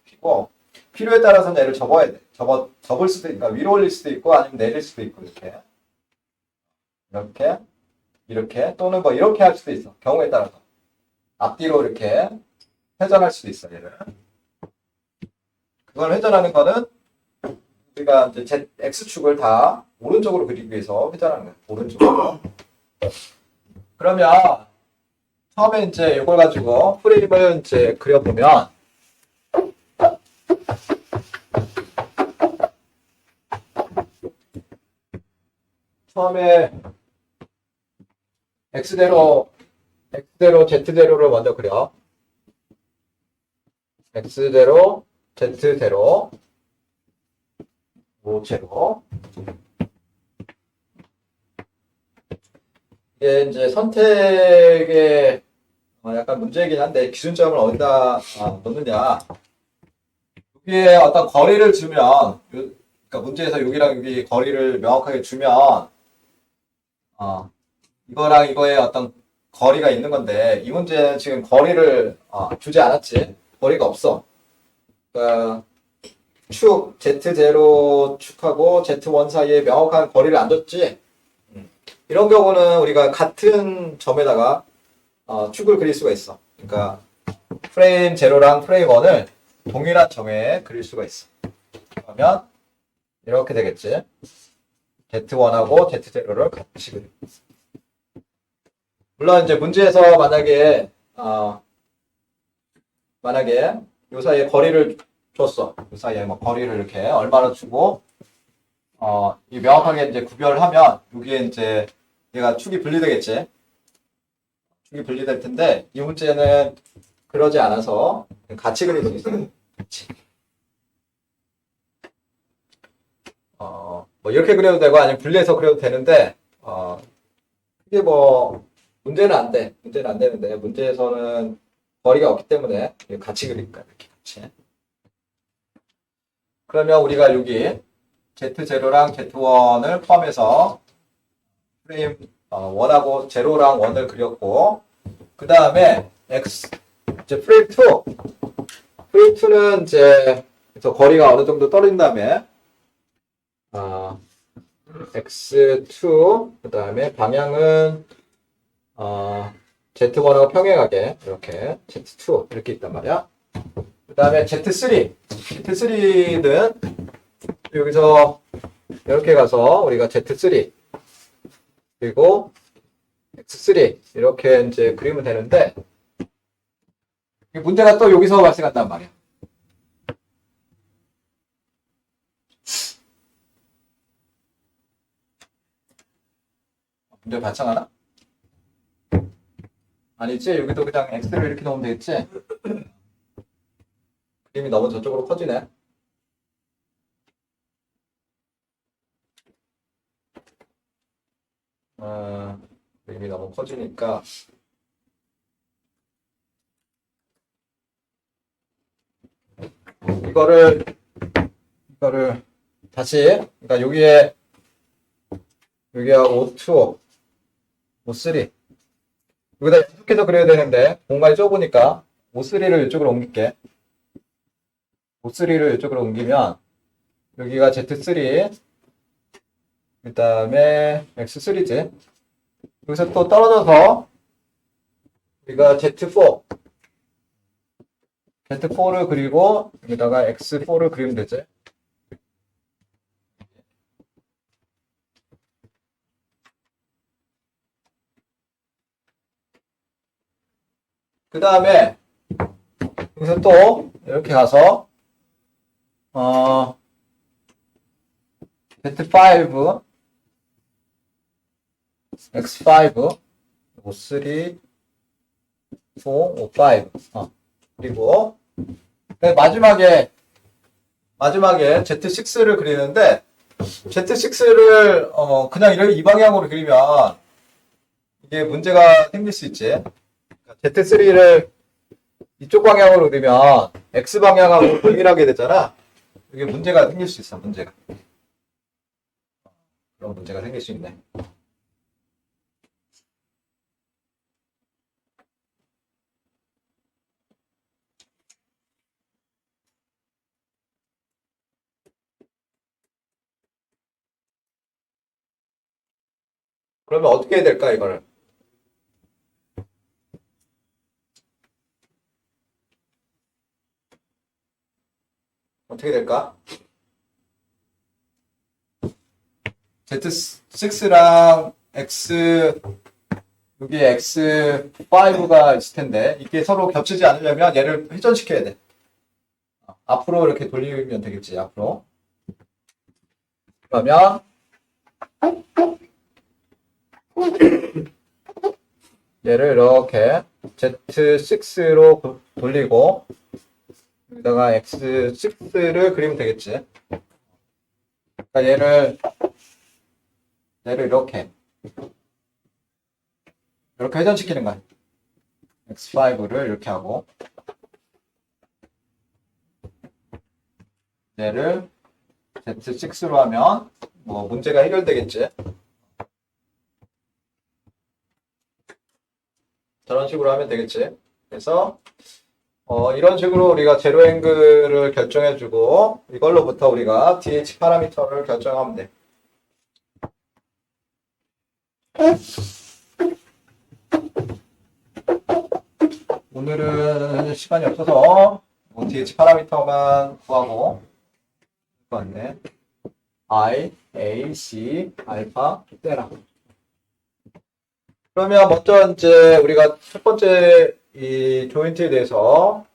피고, 필요에 따라서는 얘를 접어야 돼. 접을 수도 있고, 위로 올릴 수도 있고, 아니면 내릴 수도 있고, 이렇게. 이렇게, 이렇게, 또는 뭐 이렇게 할 수도 있어. 경우에 따라서. 앞뒤로 이렇게 회전할 수도 있어, 얘를. 그걸 회전하는 거는 우리가 이제 X축을 다 오른쪽으로 그리기 위해서 회전하는 거야. 오른쪽으로. 그러면 처음에 이제 이걸 가지고 프레임을 이제 그려보면 처음에 X대로, Z대로를 먼저 그려. X대로, Z대로, 모체로. 이게 이제 선택의 약간 문제이긴 한데 기준점을 어디다 놓느냐. 여기에 어떤 거리를 주면, 그러니까 문제에서 여기랑 여기 거리를 명확하게 주면, 이거랑 이거에 어떤 거리가 있는 건데, 이 문제는 지금 거리를 주지 않았지. 거리가 없어. 그러니까 Z0 축하고 Z1 사이에 명확한 거리를 안 줬지. 이런 경우는 우리가 같은 점에다가 축을 그릴 수가 있어. 그러니까 프레임 0랑 프레임 1을 동일한 점에 그릴 수가 있어. 그러면 이렇게 되겠지. Z1하고 Z0를 같이 그리고. 물론 이제 문제에서 만약에 요 사이에 거리를 줬어. 요 사이에 뭐 거리를 이렇게 얼마나 주고 이 명확하게 이제 구별하면 여기에 이제 얘가 축이 분리되겠지. 축이 분리될 텐데 이 문제는 그러지 않아서 같이 그릴 수 있어요. 같이. 뭐 이렇게 그려도 되고 아니면 분리해서 그려도 되는데 이게 뭐 문제는 안 돼. 문제는 안 되는데 문제에서는 거리가 없기 때문에 같이 그릴까 이렇게 같이. 그러면 우리가 여기 Z0랑 Z1을 포함해서 프레임 1하고 0랑 1을 그렸고 그 다음에 이제 프레임 2는 이제 그래서 거리가 어느 정도 떨어진 다음에 X2 그 다음에 방향은 Z1하고 평행하게 이렇게 Z2 이렇게 있단 말이야. 그 다음에 Z3는 여기서 이렇게 가서 우리가 Z3 그리고 X3 이렇게 이제 그리면 되는데 문제가 또 여기서 발생한단 말이야. 문제 발생하나? 아니지? 여기도 그냥 X를 이렇게 넣으면 되겠지? 그림이 너무 저쪽으로 커지네. 그림이 너무 커지니까 이거를 다시 그러니까 여기가 O2, O3 여기다 연속해서 그려야 되는데 공간이 좁으니까 O3를 이쪽으로 옮길게. O3를 이쪽으로 옮기면 여기가 Z3 그 다음에 X3지. 여기서 또 떨어져서 우리가 Z4를 그리고 여기다가 X4를 그리면 되지. 그 다음에 여기서 또 이렇게 가서 Z5 X5 O3 4 O5 그리고 마지막에 Z6를 그리는데 Z6를 그냥 이렇게 이 방향으로 그리면 이게 문제가 생길 수 있지. Z3를 이쪽 방향으로 그리면 X 방향하고 동일하게 되잖아. 이게 문제가 생길 수 있어. 문제가. 그런 문제가 생길 수 있네. 그러면 어떻게 해야 될까, 이거를? 어떻게 될까? Z6랑 X, 여기에 X5가 있을 텐데, 이게 서로 겹치지 않으려면 얘를 회전시켜야 돼. 앞으로 이렇게 돌리면 되겠지, 앞으로. 그러면, 얘를 이렇게 Z6로 돌리고, 여기다가 X6를 그리면 되겠지. 그러니까 얘를 이렇게 회전시키는 거야. X5를 이렇게 하고, 얘를 Z6로 하면, 뭐, 문제가 해결되겠지. 저런 식으로 하면 되겠지. 그래서, 이런 식으로 우리가 제로 앵글을 결정해주고, 이걸로부터 우리가 DH 파라미터를 결정하면 돼. 오늘은 시간이 없어서, DH 파라미터만 구하고, 맞네. I, A, C, 알파, 테라. 그러면 먼저 이제 우리가 첫 번째 이 조인트에 대해서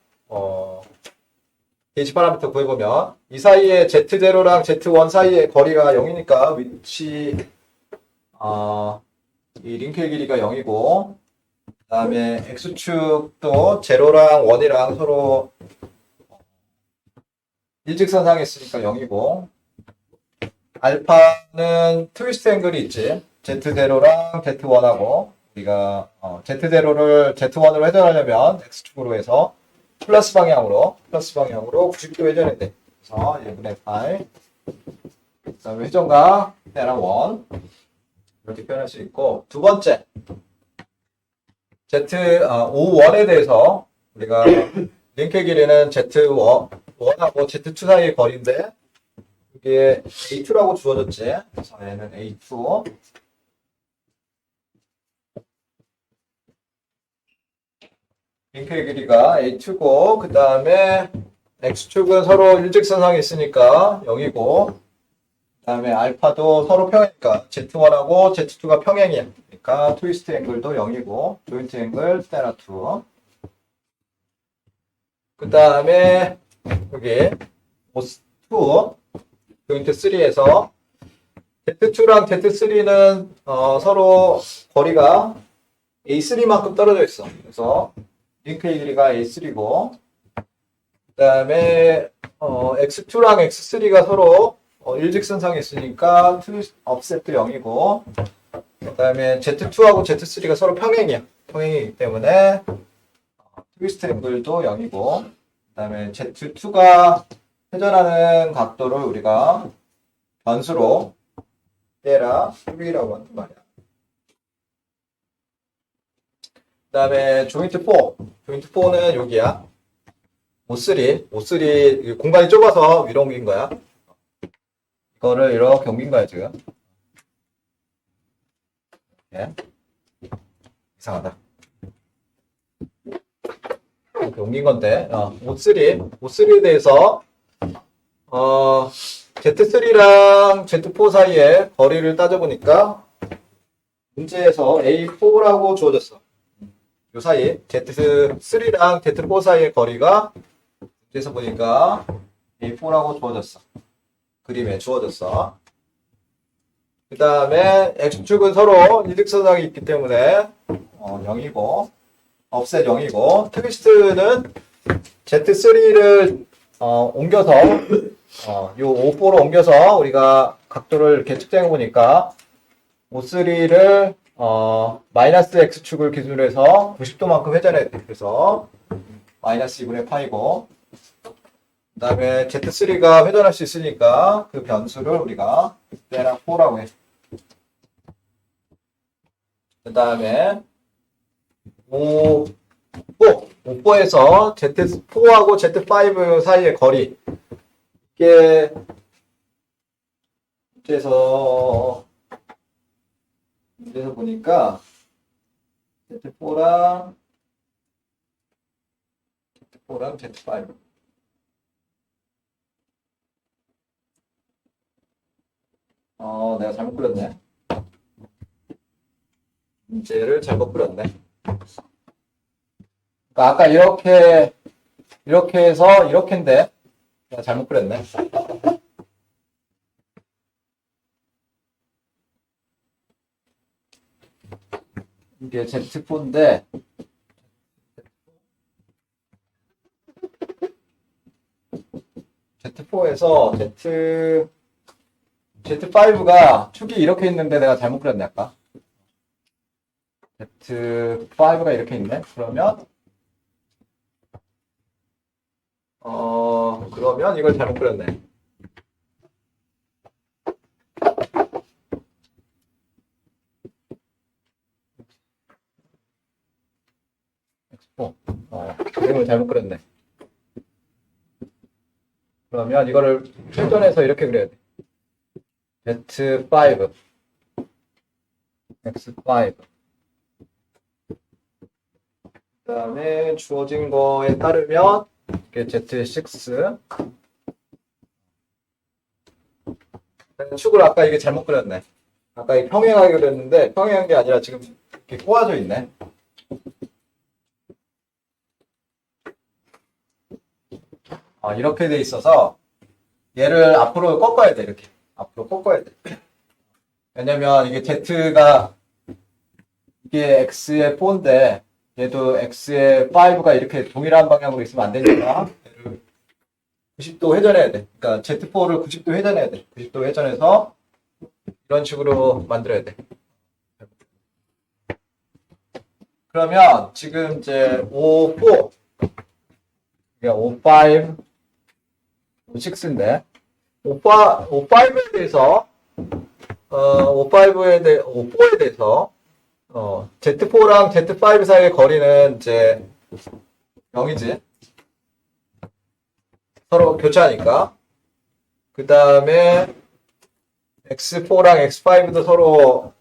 DH 파라미터 구해보면 이 사이에 Z0랑 Z1 사이의 거리가 0이니까 위치 이 링크의 길이가 0이고 그 다음에 X축도 0랑 1이랑 서로 일직선상에 있으니까 0이고 알파는 트위스트 앵글이 있지. Z0랑 Z1하고 우리가 Z0를 Z1으로 회전하려면 X축으로 해서 플러스 방향으로 90도 회전해야 돼. 그래서 1분의 8 그 다음에 회전각 테라 1 이렇게 표현할 수 있고 두 번째 O1에 대해서 우리가 링크의 길이는 Z1하고 Z2 사이의 거리인데 이게 A2라고 주어졌지. 그래서 얘는 A2 링크의 길이가 A2고 그 다음에 X축은 서로 일직선상에 있으니까 0이고 그 다음에 알파도 서로 평행이니까 Z1하고 Z2가 평행이야. 그러니까 트위스트 앵글도 0이고 조인트 앵글 테라 2 그 다음에 여기 O2 조인트 3에서 Z2랑 Z3는 서로 거리가 A3만큼 떨어져 있어. 그래서 링크의 길이가 A3고 그 다음에 X2랑 X3가 서로 일직선상에 있으니까 offset도 0이고 그 다음에 Z2하고 Z3가 서로 평행이야. 평행이기 때문에 트위스트 앵글도 0이고 그 다음에 Z2가 회전하는 각도를 우리가 변수로 테라 3라고 한단 말이야. 그 다음에 조인트 4는 여기야. O3 공간이 좁아서 위로 옮긴 거야. 이거를 이렇게 옮긴 거야 지금. 이렇게. 이상하다. 이렇게 옮긴 건데 O3에 대해서 Z3랑 Z4 사이에 거리를 따져보니까 문제에서 A4라고 주어졌어. 요 사이 Z3랑 Z4 사이의 거리가 문제에서 보니까 A4라고 주어졌어. 그림에 주어졌어. 그 다음에 X축은 서로 일직선상이 있기 때문에 0이고 offset 0이고 트위스트는 Z3를 옮겨서 요 O4로 옮겨서 우리가 각도를 이렇게 측정해 보니까 O3를 마이너스 X축을 기준으로 해서 90도만큼 회전해야 돼. 그래서 마이너스 2분의 파이고 그 다음에 Z3가 회전할 수 있으니까 그 변수를 우리가 테라 4라고 해. 그 다음에 O4에서 Z4하고 Z5 사이의 거리 이게 문제에서 문제에서 보니까 Z4랑 Z5. 내가 잘못 그렸네. 문제를 잘못 그렸네. 그러니까 아까 이렇게 해서 이렇게인데 내가 잘못 그렸네. 이게 Z4인데 Z4에서 Z5가 축이 이렇게 있는데 내가 잘못 그렸네 아까. Z5가 이렇게 있네. 그러면 이걸 잘못 그렸네. 그림을 잘못 그렸네. 그러면 이거를 회전해서 이렇게 그려야 돼. Z5, X5. 그 다음에 주어진 거에 따르면 이게 Z6. 축을 아까 이게 잘못 그렸네. 아까 이 평행하게 그렸는데 평행한 게 아니라 지금 이렇게 꼬아져 있네. 이렇게 돼 있어서 얘를 앞으로 꺾어야 돼. 이렇게 앞으로 꺾어야 돼. 왜냐면 이게 Z가 이게 X의 4인데 얘도 X의 5가 이렇게 동일한 방향으로 있으면 안 되니까 얘를 90도 회전해야 돼. 그러니까 Z4를 90도 회전해야 돼. 90도 회전해서 이런 식으로 만들어야 돼. 그러면 지금 이제 5, 4, 5, 5, 6인데 5,5에 대해서 5,4에 대해서 Z4랑 Z5 사이의 거리는 이제 0이지. 서로 교차하니까. 그 다음에 X4랑 X5도 서로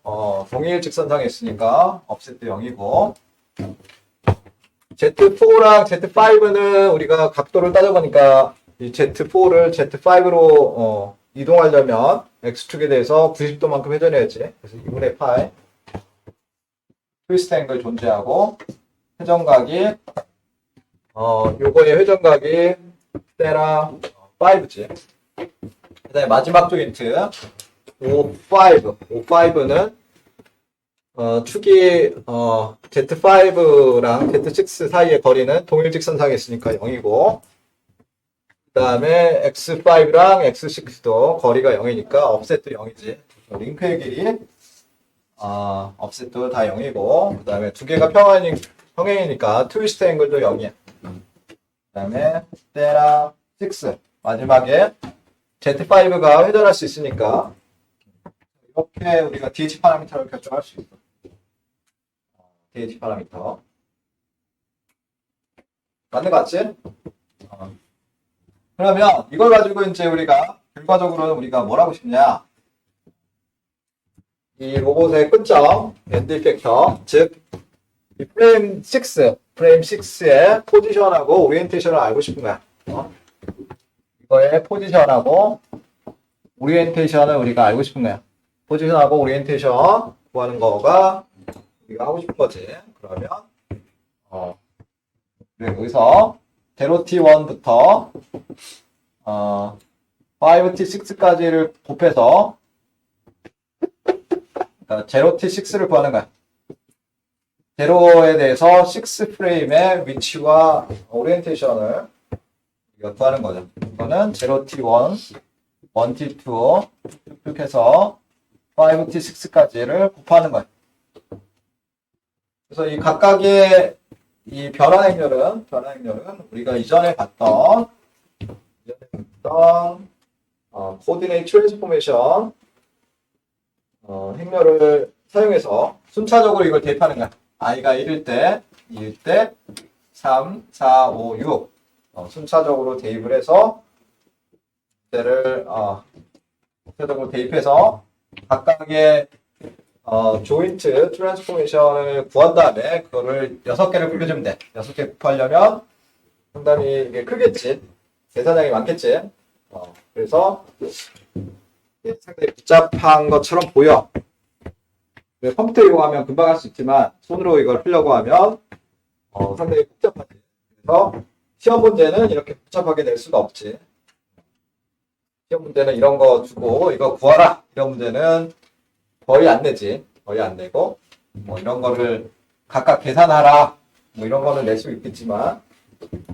동일 직선상에 있으니까 업셋도 0이고, Z4랑 Z5는 우리가 각도를 따져보니까 이 Z4를 Z5로 이동하려면 X축에 대해서 90도만큼 회전해야지. 그래서 2분의 파이 트위스트 앵글 존재하고, 회전각이 요거의 회전각이 테라 5지. 그 다음에 마지막 쪽 힌트 5,5는 축이 Z5랑 Z6 사이의 거리는 동일직선상에 있으니까 0이고, 그 다음에 X5랑 X6도 거리가 0이니까 업셋도 0이지. 링크의 길이 업셋도 다 0이고, 그 다음에 두 개가 평행이니까 트위스트 앵글도 0이야. 그 다음에 테라 6 마지막에 Z5가 회전할 수 있으니까 이렇게 우리가 DH 파라미터를 결정할 수 있어. DH 파라미터. 맞는 거 같지? 그러면 이걸 가지고 이제 우리가 결과적으로는 우리가 뭘 하고 싶냐? 이 로봇의 끝점, 엔드 이펙터, 즉 이 프레임 6의 포지션하고 오리엔테이션을 알고 싶은 거야. 이거의 포지션하고 오리엔테이션을 우리가 알고 싶은 거야. 포지션하고 오리엔테이션 구하는 거가 우리가 하고 싶은 거지. 그러면 여기서 0t1부터 5t6까지를 곱해서 0t6를 구하는 거야. 제로에 대해서 6 프레임의 위치와 오리엔테이션을 우리가 구하는 거죠. 이거는 0t1, 1t2 쭉 해서 5t6까지를 곱하는 거예요. 그래서 이 각각의 이 변환 행렬은 우리가 이전에 봤던 코디네이트 트랜스포메이션 행렬을 사용해서 순차적으로 이걸 대입하는 거야. i가 1일 때, 2일 때, 3, 4, 5, 6 순차적으로 대입을 해서 문제를 순차적으로 대입해서 각각의 조인트 트랜스포메이션을 구한 다음에 그거를 6개를 곱해주면 돼. 6개 곱하려면 상당히 이게 크겠지. 계산량이 많겠지. 그래서 이게 상당히 복잡한 것처럼 보여. 컴퓨터 이용하면 금방 할 수 있지만 손으로 이걸 하려고 하면 상당히 복잡하지. 그래서 시험 문제는 이렇게 복잡하게 낼 수가 없지. 시험 문제는 이런 거 주고 이거 구하라. 이런 문제는 거의 안 내지. 거의 안 내고 뭐 이런 거를 각각 계산하라. 뭐 이런 거는 낼 수 있겠지만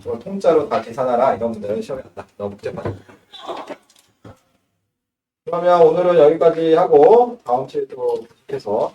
이걸 통짜로 다 계산하라. 이런 문제는 시험에 안 나. 너무 복잡하다. 그러면 오늘은 여기까지 하고 다음 주에 또 계속해서